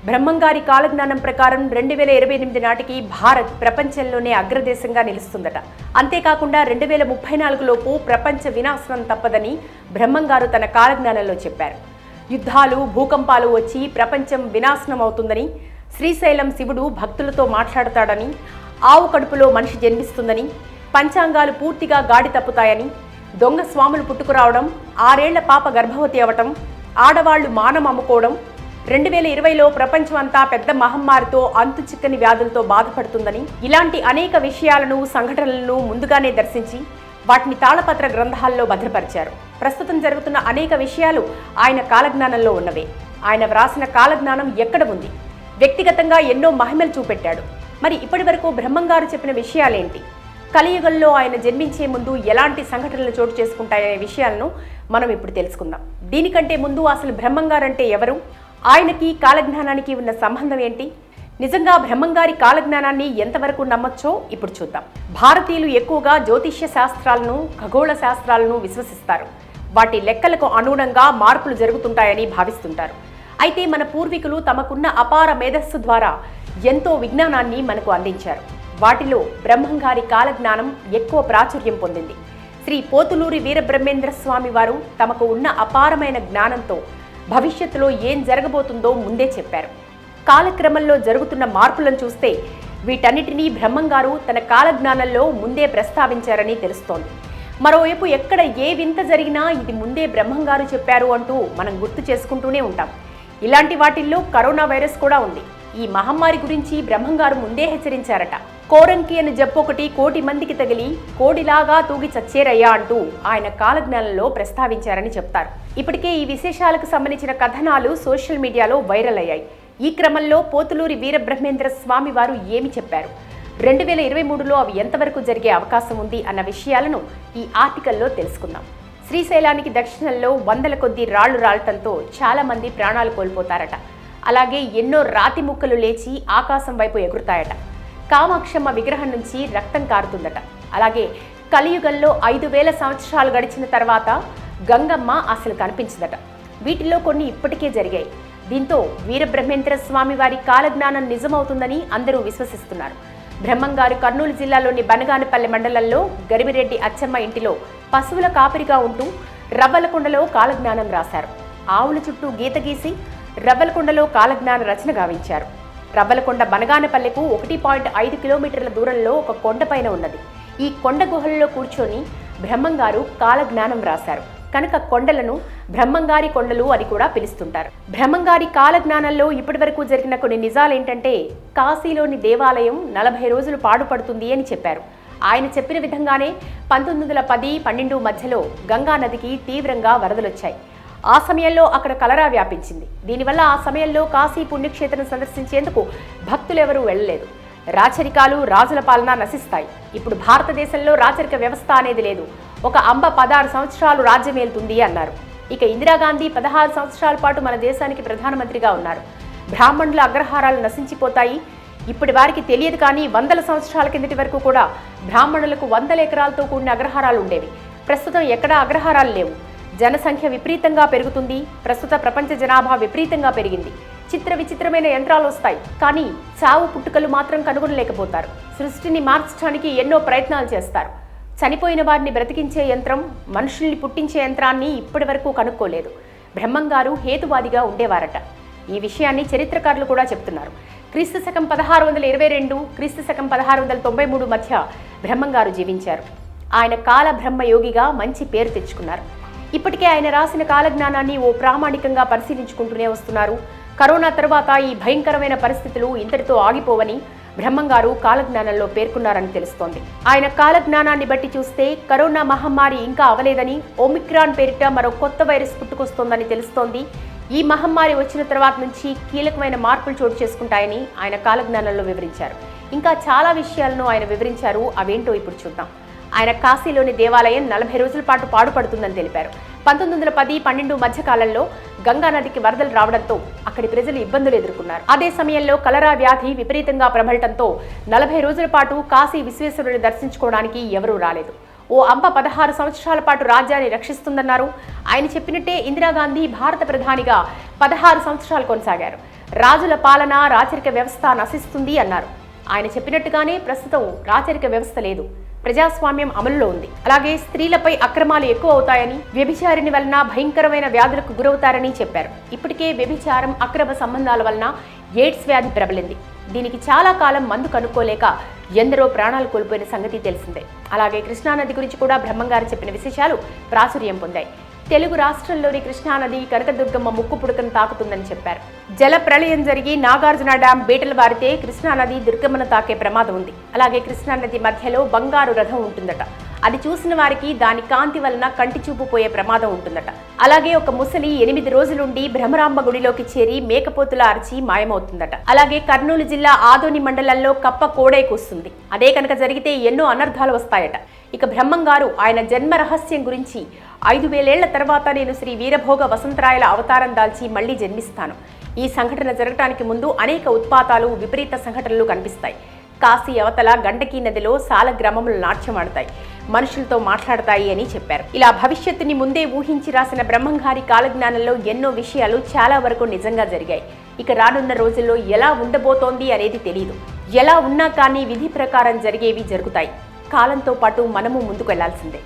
బ్రహ్మంగారి కాలజ్ఞానం ప్రకారం 2028 నాటికి భారత్ ప్రపంచంలోనే అగ్రదేశంగా నిలుస్తుందట. అంతేకాకుండా 2034 లోపు ప్రపంచ వినాశనం తప్పదని బ్రహ్మంగారు తన కాలజ్ఞానంలో చెప్పారు. యుద్ధాలు, భూకంపాలు వచ్చి ప్రపంచం వినాశనం అవుతుందని, శ్రీశైలం శివుడు భక్తులతో మాట్లాడతాడని, ఆవు కడుపులో మనిషి జన్మిస్తుందని, పంచాంగాలు పూర్తిగా గాడి తప్పుతాయని, దొంగ స్వాములు పుట్టుకురావడం, 6 ఏళ్ల పాప గర్భవతి అవటం, ఆడవాళ్లు మానం అమ్ముకోవడం, 2020లో ప్రపంచం అంతా పెద్ద మహమ్మారితో అంతు చిక్కని వ్యాధులతో బాధపడుతుందని, ఇలాంటి అనేక విషయాలను, సంఘటనలను ముందుగానే దర్శించి వాటిని తాళపత్ర గ్రంథాల్లో భద్రపరిచారు. ప్రస్తుతం జరుగుతున్న అనేక విషయాలు ఆయన కాలజ్ఞానంలో ఉన్నవే. ఆయన వ్రాసిన కాలజ్ఞానం ఎక్కడ ఉంది? వ్యక్తిగతంగా ఎన్నో మహిమలు చూపెట్టాడు. మరి ఇప్పటి వరకు బ్రహ్మంగారు చెప్పిన విషయాలేంటి? కలియుగంలో ఆయన జన్మించే ముందు ఎలాంటి సంఘటనలు చోటు చేసుకుంటాయనే విషయాలను మనం ఇప్పుడు తెలుసుకుందాం. దీనికంటే ముందు అసలు బ్రహ్మంగారంటే ఎవరు? ఆయనకి కాలజ్ఞానానికి ఉన్న సంబంధం ఏంటి? నిజంగా బ్రహ్మంగారి కాలజ్ఞానాన్ని ఎంతవరకు నమ్మొచ్చో ఇప్పుడు చూద్దాం. భారతీయులు ఎక్కువగా జ్యోతిష్య శాస్త్రాలను, ఖగోళ శాస్త్రాలను విశ్వసిస్తారు. వాటి లెక్కలకు అనుగుణంగా మార్పులు జరుగుతుంటాయని భావిస్తుంటారు. అయితే మన పూర్వీకులు తమకున్న అపార మేధస్సు ద్వారా ఎంతో విజ్ఞానాన్ని మనకు అందించారు. వాటిలో బ్రహ్మంగారి కాలజ్ఞానం ఎక్కువ ప్రాచుర్యం పొందింది. శ్రీ పోతులూరి వీరబ్రహ్మేంద్ర స్వామి వారు తమకు ఉన్న అపారమైన జ్ఞానంతో భవిష్యత్తులో ఏం జరగబోతుందో ముందే చెప్పారు. కాలక్రమంలో జరుగుతున్న మార్పులను చూస్తే వీటన్నిటినీ బ్రహ్మంగారు తన కాలజ్ఞానంలో ముందే ప్రస్తావించారని తెలుస్తోంది. మరోవైపు ఎక్కడ ఏ వింత జరిగినా ఇది ముందే బ్రహ్మంగారు చెప్పారు అంటూ మనం గుర్తు చేసుకుంటూనే ఉంటాం. ఇలాంటి వాటిల్లో కరోనా వైరస్ కూడా ఉంది. ఈ మహమ్మారి గురించి బ్రహ్మంగారు ముందే హెచ్చరించారట. కోరంకి అని జబ్బొకటి 1 కోటి మందికి తగిలి కోడిలాగా తూగి చచ్చేరయ్యా అంటూ ఆయన కాలజ్ఞానంలో ప్రస్తావించారని చెప్తారు. ఇప్పటికే ఈ విశేషాలకు సంబంధించిన కథనాలు సోషల్ మీడియాలో వైరల్ అయ్యాయి. ఈ క్రమంలో పోతులూరి వీరబ్రహ్మేంద్ర స్వామి వారు ఏమి చెప్పారు, 2023లో అవి ఎంతవరకు జరిగే అవకాశం ఉంది అన్న విషయాలను ఈ ఆర్టికల్లో తెలుసుకుందాం. శ్రీశైలానికి దక్షిణంలో వందల కొద్దీ రాళ్లు రాలటంతో చాలా మంది ప్రాణాలు కోల్పోతారట. అలాగే ఎన్నో రాతి ముక్కలు లేచి ఆకాశం వైపు ఎగురుతాయట. కామాక్షమ్మ విగ్రహం నుంచి రక్తం కారుతుందట. అలాగే కలియుగంలో 5000 సంవత్సరాలు గడిచిన తర్వాత గంగమ్మ అసలు కనిపించదట. వీటిలో కొన్ని ఇప్పటికే జరిగాయి. దీంతో వీరబ్రహ్మేంద్ర స్వామి వారి కాలజ్ఞానం నిజమవుతుందని అందరూ విశ్వసిస్తున్నారు. బ్రహ్మంగారు కర్నూలు జిల్లాలోని బనగానపల్లె మండలంలో గరిమిరెడ్డి అచ్చమ్మ ఇంటిలో పశువుల కాపరిగా ఉంటూ రవ్వలకొండలో కాలజ్ఞానం రాశారు. ఆవుల చుట్టూ గీత గీసి రవ్వలకొండలో కాలజ్ఞాన రచన గావించారు. రవ్వలకొండ బనగానపల్లెకు 1.5 కిలోమీటర్ల దూరంలో ఒక కొండపైన ఉన్నది. ఈ కొండ గుహల్లో కూర్చొని బ్రహ్మంగారు కాలజ్ఞానం రాశారు కనుక కొండలను బ్రహ్మంగారి కొండలు అని కూడా పిలుస్తుంటారు. బ్రహ్మంగారి కాలజ్ఞానంలో ఇప్పటి వరకు జరిగిన కొన్ని నిజాలేంటంటే, కాశీలోని దేవాలయం 40 రోజులు పాడుపడుతుంది అని చెప్పారు. ఆయన చెప్పిన విధంగానే 1910-12 మధ్యలో గంగా నదికి తీవ్రంగా వరదలొచ్చాయి. ఆ సమయంలో అక్కడ కలరా వ్యాపించింది. దీనివల్ల ఆ సమయంలో కాశీ పుణ్యక్షేత్రం సందర్శించేందుకు భక్తులెవరూ వెళ్లలేదు. రాచరికాలు, రాజుల పాలన నశిస్తాయి. ఇప్పుడు భారతదేశంలో రాచరిక వ్యవస్థ అనేది లేదు. ఒక అంబ 16 సంవత్సరాలు రాజ్యమేలుతుంది అన్నారు. ఇక ఇందిరాగాంధీ 16 సంవత్సరాల పాటు మన దేశానికి ప్రధానమంత్రిగా ఉన్నారు. బ్రాహ్మణుల అగ్రహారాలు నశించిపోతాయి. ఇప్పటి వారికి తెలియదు కానీ 100 సంవత్సరాల కిందటి వరకు కూడా బ్రాహ్మణులకు 100 ఎకరాలతో కూడిన అగ్రహారాలు ఉండేవి. ప్రస్తుతం ఎక్కడా అగ్రహారాలు లేవు. జనసంఖ్య విపరీతంగా పెరుగుతుంది. ప్రస్తుత ప్రపంచ జనాభా విపరీతంగా పెరిగింది. చిత్ర విచిత్రమైన యంత్రాలు వస్తాయి, కానీ చావు పుట్టుకలు మాత్రం కనుగొనలేకపోతారు. సృష్టిని మార్చడానికి ఎన్నో ప్రయత్నాలు చేస్తారు. చనిపోయిన వారిని బ్రతికించే యంత్రం, మనుషుల్ని పుట్టించే యంత్రాన్ని ఇప్పటి వరకు కనుక్కోలేదు. బ్రహ్మంగారు హేతువాదిగా ఉండేవారట. ఈ విషయాన్ని చరిత్రకారులు కూడా చెప్తున్నారు. క్రీస్తు శకం 1622, క్రీస్తు శకం 1693 మధ్య బ్రహ్మంగారు జీవించారు. ఆయన కాల బ్రహ్మయోగిగా మంచి పేరు తెచ్చుకున్నారు. ఇప్పటికే ఆయన రాసిన కాలజ్ఞానాన్ని ఓ ప్రామాణికంగా పరిశీలించుకుంటూనే వస్తున్నారు. కరోనా తర్వాత ఈ భయంకరమైన పరిస్థితులు ఇంతటితో ఆగిపోవని బ్రహ్మంగారు కాలజ్ఞానంలో పేర్కొన్నారని తెలుస్తోంది. ఆయన కాలజ్ఞానాన్ని బట్టి చూస్తే కరోనా మహమ్మారి ఇంకా అవలేదని, ఒమిక్రాన్ పేరిట మరో కొత్త వైరస్ పుట్టుకొస్తోందని తెలుస్తోంది. ఈ మహమ్మారి వచ్చిన తర్వాత నుంచి కీలకమైన మార్పులు చోటు చేసుకుంటాయని ఆయన కాలజ్ఞానంలో వివరించారు. ఇంకా చాలా విషయాలను ఆయన వివరించారు. అవేంటో ఇప్పుడు చూద్దాం. ఆయన కాశీలోని దేవాలయం 40 రోజుల పాటు పాడుపడుతుందని తెలిపారు. 1910-12 మధ్య కాలంలో గంగా నదికి వరదలు రావడంతో అక్కడి ప్రజలు ఇబ్బందులు ఎదుర్కొన్నారు. అదే సమయంలో కలరా వ్యాధి విపరీతంగా ప్రబలటంతో 40 రోజుల పాటు కాశీ విశ్వేశ్వరుని దర్శించుకోవడానికి ఎవరూ రాలేదు. ఓ అంబ 16 సంవత్సరాల పాటు రాజ్యాన్ని రక్షిస్తుందన్నారు. ఆయన చెప్పినట్టే ఇందిరాగాంధీ భారత ప్రధానిగా 16 సంవత్సరాలు కొనసాగారు. రాజుల పాలన రాచరిక వ్యవస్థ నశిస్తుంది అన్నారు. ఆయన చెప్పినట్టుగానే ప్రస్తుతం రాచరిక వ్యవస్థ లేదు, ప్రజాస్వామ్యం అమలులో ఉంది. అలాగే స్త్రీలపై అక్రమాలు ఎక్కువ అవుతాయని, వ్యభిచారిణి వలన భయంకరమైన వ్యాధులకు గురవుతారని చెప్పారు. ఇప్పటికే వ్యభిచారం, అక్రమ సంబంధాల వలన ఎయిడ్స్ వ్యాధి ప్రబలింది. దీనికి చాలా కాలం మందు కనుక్కోలేక ఎందరో ప్రాణాలు కోల్పోయిన సంగతి తెలిసిందే. అలాగే కృష్ణానది గురించి కూడా బ్రహ్మంగారు చెప్పిన విశేషాలు ప్రాచుర్యం పొందాయి. తెలుగు రాష్ట్రంలోని కృష్ణానది కనకదుర్గమ్మ ముక్కు పుడకను తాకుతుందని చెప్పారు. జల ప్రళయం జరిగి నాగార్జున డ్యాం బీటలు బారితే కృష్ణానది దుర్గమ్మను తాకే ప్రమాదం ఉంది. అలాగే కృష్ణానది మధ్యలో బంగారు రథం ఉంటుందట. అది చూసిన వారికి దాని కాంతి వలన కంటి చూపు పోయే ప్రమాదం ఉంటుందట. అలాగే ఒక ముసలి 8 రోజులుండి భ్రమరాంబ గుడిలోకి చేరి మేకపోతుల అరిచి మాయమవుతుందట. అలాగే కర్నూలు జిల్లా ఆదోని మండలంలో కప్ప కోడై కూస్తుంది. అదే కనుక జరిగితే ఎన్నో అనర్థాలు వస్తాయట. ఇక బ్రహ్మంగారు ఆయన జన్మ రహస్యం గురించి 5000 ఏళ్ల తర్వాత నేను శ్రీ వీరభోగ వసంతరాయల అవతారం దాల్చి మళ్లీ జన్మిస్తాను. ఈ సంఘటన జరగటానికి ముందు అనేక ఉత్పాతాలు, విపరీత సంఘటనలు కనిపిస్తాయి. కాశీ అవతల గండకీ నదిలో సాల గ్రామములు నాట్యమాడతాయి, మనుషులతో మాట్లాడతాయి అని చెప్పారు. ఇలా భవిష్యత్తుని ముందే ఊహించి రాసిన బ్రహ్మంగారి కాలజ్ఞానంలో ఎన్నో విషయాలు చాలా వరకు నిజంగా జరిగాయి. ఇక రానున్న రోజుల్లో ఎలా ఉండబోతోంది అనేది తెలియదు. ఎలా ఉన్నా కానీ విధి ప్రకారం జరిగేవి జరుగుతాయి. కాలంతో పాటు మనము ముందుకు వెళ్లాల్సిందే.